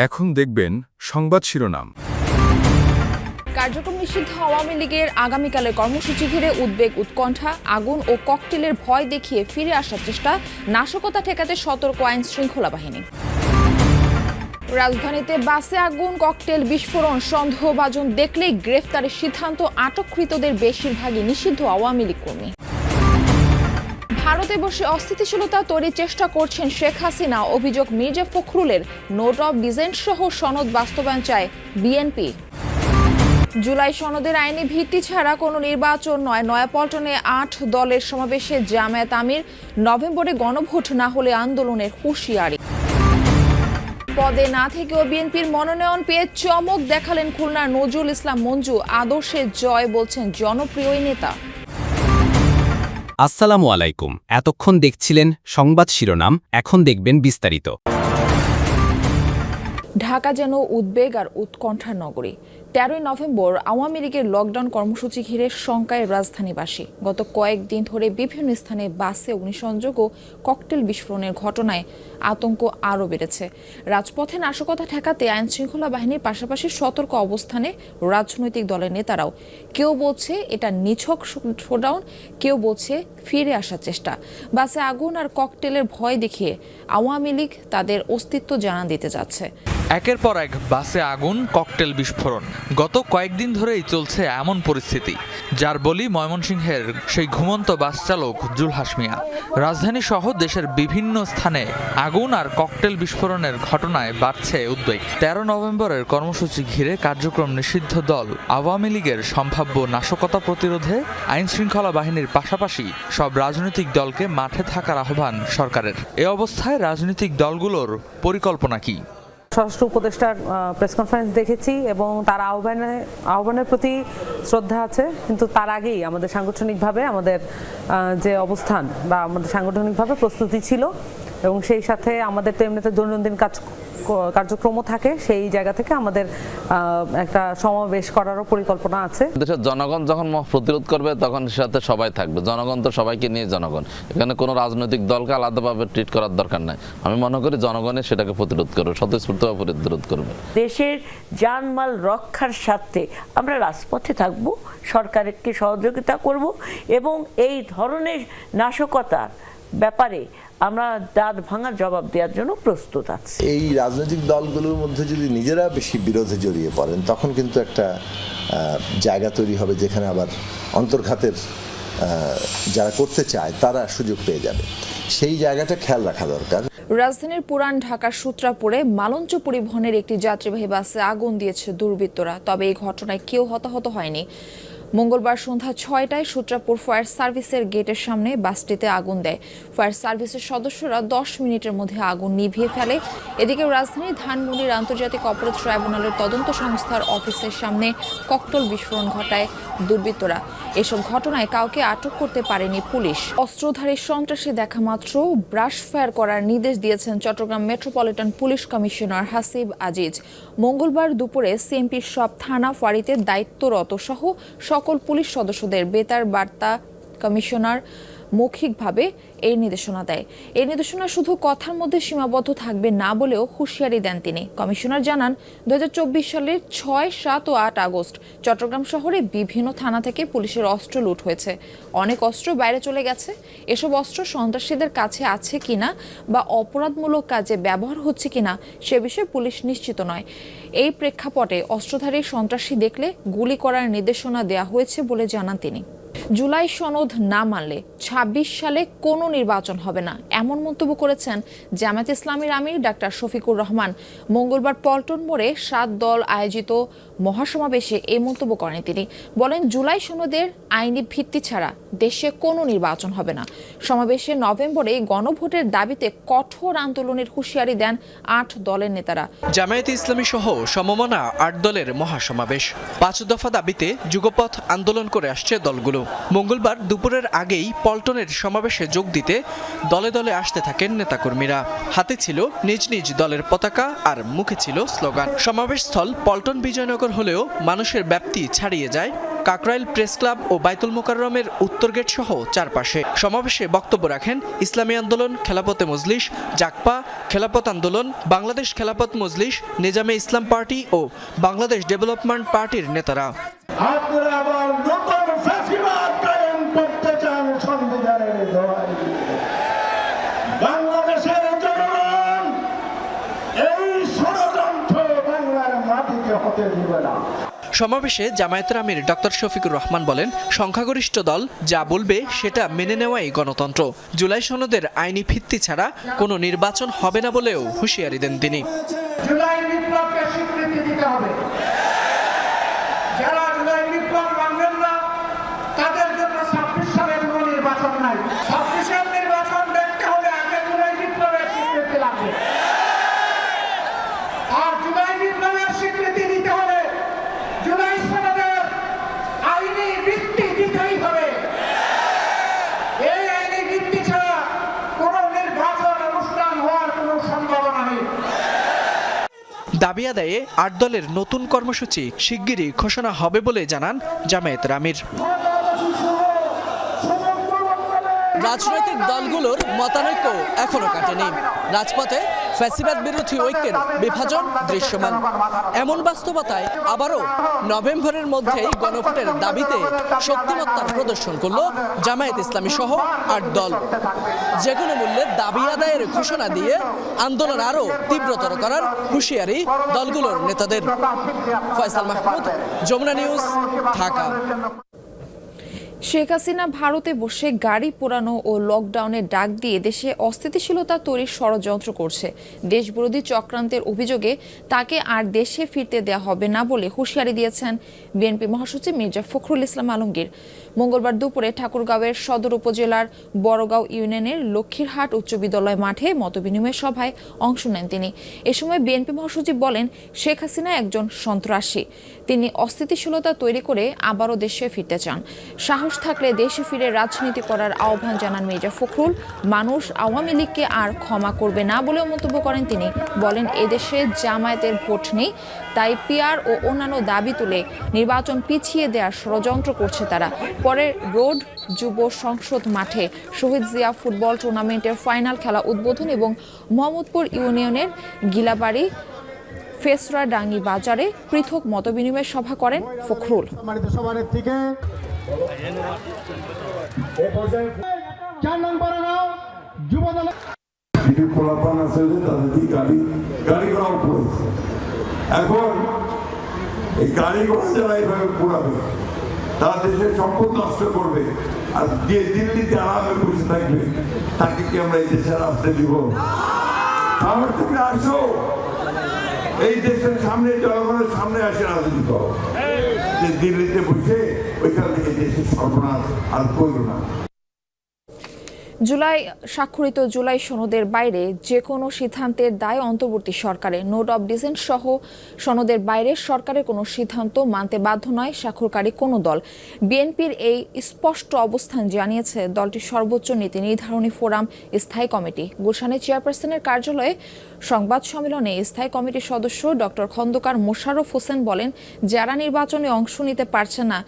এখন দেখবেন সংবাদ শিরোনাম। কার্যক্রম নিষিদ্ধ আওয়ামী লীগের আগামীকালের কর্মসূচি ঘিরে উদ্বেগ উৎকণ্ঠা, আগুন ও ককটেলের ভয় দেখিয়ে ফিরে আসার চেষ্টা, নাশকতা ঠেকাতে সতর্ক আইন শৃঙ্খলা বাহিনী। রাজধানীতে বাসে আগুন, ককটেল বিস্ফোরণ, সন্দেহভাজন দেখলেই গ্রেফতারের সিদ্ধান্ত, আটককৃতদের বেশিরভাগই নিষিদ্ধ আওয়ামী লীগ কর্মী। ভারতে বসে অস্থিতিশীলতা তৈরির চেষ্টা করছেন শেখ হাসিনা, অভিযোগ মির্জা ফখরুলের। নোট অব ডিসেন্ট সহ সনদ বাস্তবায়ন চায় বিএনপি। জুলাই সনদের আইনি ভিত্তি ছাড়া কোনো নির্বাচন নয়, নয়াপল্টনে 8 দলের সমাবেশে জামায়াত আমির। নভেম্বরে গণভোট না হলে আন্দোলনের হুঁশিয়ারি। পদে না থেকেও বিএনপির মনোনয়ন পেয়ে চমক দেখালেন খুলনার নজরুল ইসলাম মঞ্জু। আদর্শের জয় বলছেন জনপ্রিয় এই নেতা। আসসালামু আলাইকুম। এতক্ষণ দেখছিলেন সংবাদ শিরোনাম, এখন দেখবেন বিস্তারিত। ঢাকা যেন উদ্বেগ আর উৎকণ্ঠার নগরী। 13 নভেম্বর আওয়ামী লীগের লকডাউন কর্মসূচি ঘিরে শঙ্কায় রাজধানীবাসী। গত কয়েকদিন ধরে বিভিন্ন স্থানে বাসে অগ্নিসংযোগ ও ককটেল বিস্ফোরণের ঘটনায় আতঙ্ক আরও বেড়েছে। রাজপথে নাশকতা ঠেকাতে আইনশৃঙ্খলা বাহিনীর পাশাপাশি সতর্ক অবস্থানে রাজনৈতিক দলের নেতারাও। কেউ বলছে এটা নিছক শোডাউন, কেউ বলছে ফিরে আসার চেষ্টা। বাসে আগুন আর ককটেলের ভয় দেখিয়ে আওয়ামী লীগ তাদের অস্তিত্ব জানান দিতে যাচ্ছে। একের পর এক বাসে আগুন, ককটেল বিস্ফোরণ। গত কয়েকদিন ধরেই চলছে এমন পরিস্থিতি, যার বলি ময়মনসিংহের সেই ঘুমন্ত বাস চালক জুলহাস মিয়া। রাজধানী সহ দেশের বিভিন্ন স্থানে আগুন আর ককটেল বিস্ফোরণের ঘটনায় বাড়ছে উদ্বেগ। 13 নভেম্বরের কর্মসূচি ঘিরে কার্যক্রম নিষিদ্ধ দল আওয়ামী লীগের সম্ভাব্য নাশকতা প্রতিরোধে আইন শৃঙ্খলা বাহিনীর পাশাপাশি সব রাজনৈতিক দলকে মাঠে থাকার আহ্বান সরকারের। এ অবস্থায় রাজনৈতিক দলগুলোর পরিকল্পনা কি? স্বরাষ্ট্র উপদেষ্টার প্রেস কনফারেন্স দেখেছি এবং তার আহ্বানের প্রতি শ্রদ্ধা আছে, কিন্তু তার আগেই আমাদের সাংগঠনিকভাবে আমাদের যে অবস্থান বা আমাদের সাংগঠনিকভাবে প্রস্তুতি ছিল এবং সেই সাথে আমাদের তো এমনিতে দৈনন্দিন কার্যক্রমও থাকে, সেই জায়গা থেকে আমাদের একটা সমাবেশ করারও পরিকল্পনা আছে। দেশের জনগণ যখন প্রতিরোধ করবে তখন সাথে সবাই থাকবে। জনগণ তো সবাইকে নিয়ে জনগণ, এখানে কোনো রাজনৈতিক দলকে আলাদাভাবে ট্রিট করার দরকার নাই। আমি মনে করি জনগণের সেটাকে প্রতিরোধ করবে, স্বতঃস্ফূর্তভাবে প্রতিরোধ করবে। দেশের জানমাল রক্ষার স্বার্থে আমরা রাজপথে থাকব, সরকারকে সহযোগিতা করব এবং এই ধরনের নাশকতার ব্যাপারে আমরা দাঁত ভাঙার জবাব দেওয়ার জন্য প্রস্তুত আছি। এই রাজনৈতিক দলগুলোর মধ্যে যদি নিজেরা বেশি বিরোধে জড়িয়ে পড়েন তখন কিন্তু একটা জায়গা তৈরি হবে যেখানে আবার অন্তর্ঘাতের যারা করতে চায় তারা সুযোগ পেয়ে যাবে। সেই জায়গাটা খেয়াল রাখা দরকার। রাজধানীর পুরান ঢাকার সূত্রাপুরে মালঞ্চ পরিবহনের একটি যাত্রীবাহী বাসে আগুন দিয়েছে দুর্বৃত্তরা, তবে এই ঘটনায় কেউ হতাহত হয়নি। মঙ্গলবার সন্ধ্যা 6টায় সূত্রাপুর ফায়ার সার্ভিসের গেটের সামনে বাসটিতে আগুন দেয়। ফায়ার সার্ভিসের সদস্যরা 10 মিনিটের মধ্যে আগুন নিভিয়ে ফেলে। এদিকে রাজধানীর ধানমন্ডির আন্তর্জাতিক অপরাধ ট্রাইব্যুনালের তদন্ত সংস্থার অফিসের সামনে ককটেল বিস্ফোরণ ঘটায় দুর্বৃত্তরা। এসব ঘটনায় কাউকে আটক করতে পারেনি পুলিশ। অস্ত্রধারী সন্ত্রাসী দেখা মাত্র ব্রাশ ফায়ার করার নির্দেশ দিয়েছেন Chattogram metropolitan police commissioner Hasib Aziz. মঙ্গলবার দুপুরে সিএমপির সব থানা ফাঁড়িতে দায়িত্বরত সহ সকল পুলিশ সদস্যদের বেতার বার্তা কমিশনার মৌখিকভাবে এই নির্দেশনা দেয়। এই নির্দেশনা শুধু কথার মধ্যে সীমাবদ্ধ থাকবে না বলেও হুঁশিয়ারি দেন তিনি। কমিশনার জানান, 2024 সালের 6, 7 ও 8 আগস্ট চট্টগ্রাম শহরে বিভিন্ন থানা থেকে পুলিশের অস্ত্র লুট হয়েছে। অনেক অস্ত্র বাইরে চলে গেছে। এসব অস্ত্র সন্ত্রাসীদের কাছে আছে কিনা বা অপরাধমূলক কাজে ব্যবহার হচ্ছে কিনা সে বিষয়ে পুলিশ নিশ্চিত নয়। এই প্রেক্ষাপটে অস্ত্রধারী সন্ত্রাসী দেখলে গুলি করার নির্দেশনা দেওয়া হয়েছে বলে জানান তিনি। জুলাই সনদ না মানলে 26 সালে কোনো নির্বাচন হবে না, এমন মন্তব্য করেছেন জামায়াত ইসলামীর আমির ডাক্তার শফিকুর রহমান। মঙ্গলবার পল্টন মোড়ে 7 দল আয়োজিত মহাসমাবেশে এই মন্তব্য করেন তিনি। বলেন, জুলাই সনদের আইনি ভিত্তি ছাড়া দেশে কোনো নির্বাচন হবে না। সমাবেশে নভেম্বরে গণভোটের দাবিতে কঠোর আন্দোলনের হুঁশিয়ারি দেন 8 দলের নেতারা। জামায়াতে ইসলামী সহ সমমনা 8 দলের মহাসমাবেশ, 5 দফা দাবিতে যুগপথ আন্দোলন করে আসছে দলগুলো। মঙ্গলবার দুপুরের আগেই পল্টনের সমাবেশে যোগ দিতে দলে দলে আসতে থাকেন নেতাকর্মীরা। হাতে ছিল নিজ নিজ দলের পতাকা আর মুখে ছিল স্লোগান। সমাবেশস্থল পল্টন বিজয়নগর হলেও মানুষের ব্যাপ্তি ছাড়িয়ে যায় কাকরাইল প্রেস ক্লাব ও বাইতুল মোকাররমের উত্তর গেট সহ চারপাশে। সমাবেশে বক্তব্য রাখেন ইসলামী আন্দোলন, খেলাপথে মজলিস, জাকপা, খেলাপথ আন্দোলন, বাংলাদেশ খেলাপথ মজলিস, নিজামে ইসলাম পার্টি ও বাংলাদেশ ডেভেলপমেন্ট পার্টির নেতারা। আপনারা আবার নতুন ফ্যাসিবাদ কায়েম করতে চান সংবিধানের দোহাই দিয়ে। বাংলাদেশের জনগণ এই ষড়যন্ত্র বাংলার মাটিতে হতে দিবে না। সমাবেশে জামায়াতের আমির ডক্টর শফিকুর রহমান বলেন, সংখ্যাগরিষ্ঠ দল যা বলবে সেটা মেনে নেওয়াই গণতন্ত্র। জুলাই সনদের আইনি ভিত্তি ছাড়া কোনো নির্বাচন হবে না বলেও হুঁশিয়ারি দেন তিনি। জুলাই বিপ্লবকে স্বীকৃতি দিতে হবে। যারা জুলাই বিপ্লব মানবেন না তাদের জন্য 26 সালের কোনো নির্বাচন নাই। 26 সালের নির্বাচন দেখতে হলে আগে জুলাই বিপ্লবের স্বীকৃতি লাগবে। আর জুলাই বিপ্লবের স্বীকৃতি দিতে হলে জুলাই সনদের আইনি ভিত্তি দিতেই হবে। এই আইনি ভিত্তি ছাড়া কোনো নির্বাচন অনুষ্ঠান হওয়ার কোনো সম্ভাবনা নেই। দাবি আদায়ে 8 দলের নতুন কর্মসূচি শিগগিরই ঘোষণা হবে বলে জানান জামায়াতের আমির। রাজনৈতিক দলগুলোর মতানৈক্য এখনো কাটেনি। রাজপথে ফ্যাসিবাদ বিরোধী ঐক্যের বিভাজন দৃশ্যমান। এমন বাস্তবতায় আবারও নভেম্বরের মধ্যেই গণভোটের দাবিতে শক্তিমত্তার প্রদর্শন করল জামায়াত ইসলামী সহ 8 দল। যে কোনো মূল্যে দাবি আদায়ের ঘোষণা দিয়ে আন্দোলন আরও তীব্রতর করার হুঁশিয়ারি দলগুলোর নেতাদের। ফয়সাল মাহমুদ, যমুনা নিউজ, ঢাকা। শেখ হাসিনা ভারতে বসে গাড়ি পোড়ানো ও লকডাউনের ডাক দিয়ে দেশে অস্থিতিশীলতা তৈরির ষড়যন্ত্র করছে। দেশবিরোধী চক্রান্তের অভিযোগে তাকে আর দেশে ফিরতে দেওয়া হবে না বলে হুঁশিয়ারি দিয়েছেন বিএনপি মহাসচিব মির্জা ফখরুল ইসলাম আলমগীর। মঙ্গলবার দুপুরে ঠাকুরগাঁওয়ের সদর উপজেলার বড়গাঁও ইউনিয়নের লক্ষ্মীরহাট উচ্চ বিদ্যালয় মাঠে মতবিনিময় সভায় অংশ নেন তিনি। এ সময় বিএনপি মহাসচিব বলেন, শেখ হাসিনা একজন সন্ত্রাসী। তিনি অস্থিতিশীলতা তৈরি করে আবারও দেশে ফিরতে চান। সাহস থাকলে দেশে ফিরে রাজনীতি করার আহ্বান জানান মির্জা ফখরুল। মানুষ আওয়ামী লীগকে আর ক্ষমা করবে না বলেও মন্তব্য করেন তিনি। বলেন, এদেশে জামায়াতের ভোট নেই, তাই পিআর ও অন্যান্য দাবি তুলে নির্বাচন পিছিয়ে দেওয়ার ষড়যন্ত্র করছে তারা। পরে রোড যুব সংসদ মাঠে শহীদ জিয়া ফুটবল টুর্নামেন্টের ফাইনাল খেলা উদ্বোধন এবং মোহাম্মদপুর ইউনিয়নের গিলাবাড়ি ফেসরাডাঙ্গি বাজারে পৃথক মতবিনিময় সভা করেন ফখরুল। এখন এই গাড়ি ঘোড়া যারা এইভাবে পুরাবে তারা দেশের সম্পদ নষ্ট করবে আর যে দিল্লিতে আরামে বসে থাকবে তাকে কি আমরা এই দেশের আসতে দিব? সাহস থেকে আসো, এই দেশের সামনে, জনগণের সামনে আসে রাজনীতি করো। যে দিল্লিতে বসে ওইখান থেকে দেশের সর্বনাশ আর করল না। জুলাই স্বাক্ষরিত জুলাই সনদের বাইরে যে কোনো সিদ্ধান্তের দায় অন্তর্বর্তী সরকারের। নোট অব ডিসেন্ট সহ সনদের বাইরে সরকারের কোনো সিদ্ধান্ত মানতে বাধ্য নয় স্বাক্ষরকারী কোনো দল। বিএনপির এই স্পষ্ট অবস্থান জানিয়েছে দলটির সর্বোচ্চ নীতি নির্ধারণী ফোরাম স্থায়ী কমিটি। গুলশানের চেয়ারপারসনের কার্যালয়ে সংবাদ সম্মেলনে স্থায়ী কমিটির সদস্য ডক্টর খন্দকার মোশাররফ হোসেন বলেন, যারা নির্বাচনে অংশ নিতে পারছে না